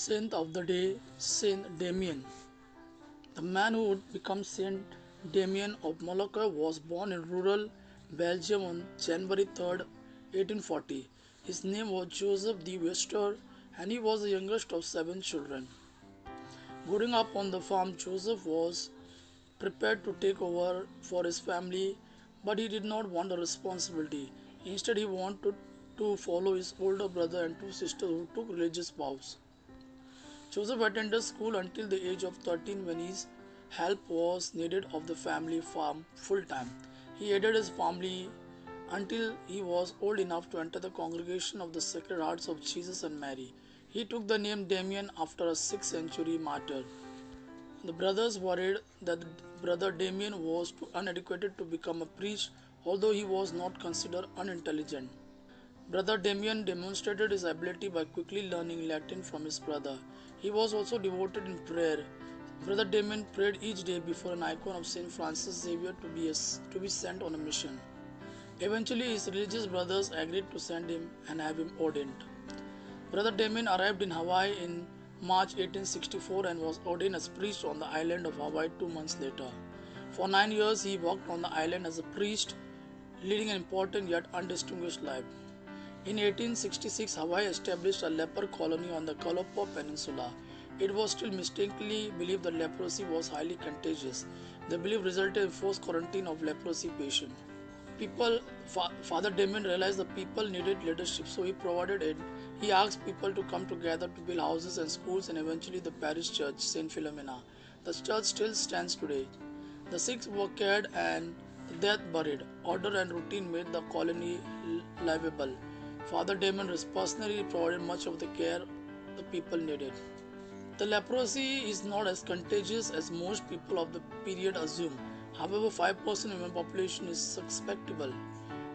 Saint of the day, Saint Damien. The man who would become Saint Damien of Monaco was born in rural Belgium on January 3rd, 1840. His name was Joseph de Wester and he was the youngest of seven children. Growing up on the farm, Joseph was prepared to take over for his family, but he did not want the responsibility. Instead, he wanted to follow his older brother and two sisters who took religious vows. Joseph attended school until the age of 13 when his help was needed of the family farm full time. He aided his family until he was old enough to enter the congregation of the Sacred Hearts of Jesus and Mary. He took the name Damien after a 6th century martyr. The brothers worried that brother Damien was too uneducated to become a priest, although he was not considered unintelligent. Brother Damien demonstrated his ability by quickly learning Latin from his brother. He was also devoted in prayer. Brother Damien prayed each day before an icon of Saint Francis Xavier to be sent on a mission. Eventually, his religious brothers agreed to send him and have him ordained. Brother Damien arrived in Hawaii in March 1864 and was ordained as priest on the island of Hawaii 2 months later. For 9 years, he worked on the island as a priest, leading an important yet undistinguished life. In 1866, Hawaii established a leper colony on the Kalopo Peninsula. It was still mistakenly believed that leprosy was highly contagious. The belief resulted in forced quarantine of leprosy patients. Father Damien realized the people needed leadership, so he provided it. He asked people to come together to build houses and schools and eventually the parish church, St. Philomena. The church still stands today. The sick were cared and the dead buried. Order and routine made the colony livable. Father Damien personally provided much of the care the people needed. The leprosy is not as contagious as most people of the period assume. However, 5% human population is susceptible.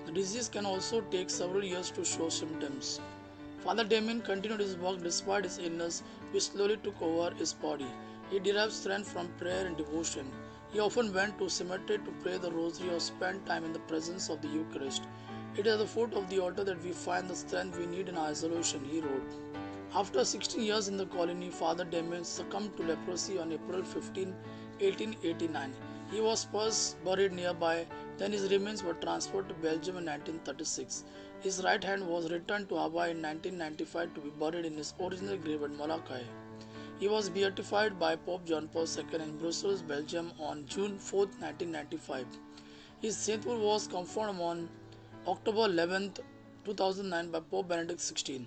The disease can also take several years to show symptoms. Father Damien continued his work despite his illness, which slowly took over his body. He derived strength from prayer and devotion. He often went to cemetery to pray the rosary or spend time in the presence of the Eucharist. It is at the foot of the altar that we find the strength we need in our isolation, he wrote. After 16 years in the colony, Father Damien succumbed to leprosy on April 15, 1889. He was first buried nearby, then his remains were transferred to Belgium in 1936. His right hand was returned to Hawaii in 1995 to be buried in his original grave at Molokai. He was beatified by Pope John Paul II in Brussels, Belgium on June 4, 1995. His sainthood was confirmed on October 11, 2009 by Pope Benedict XVI.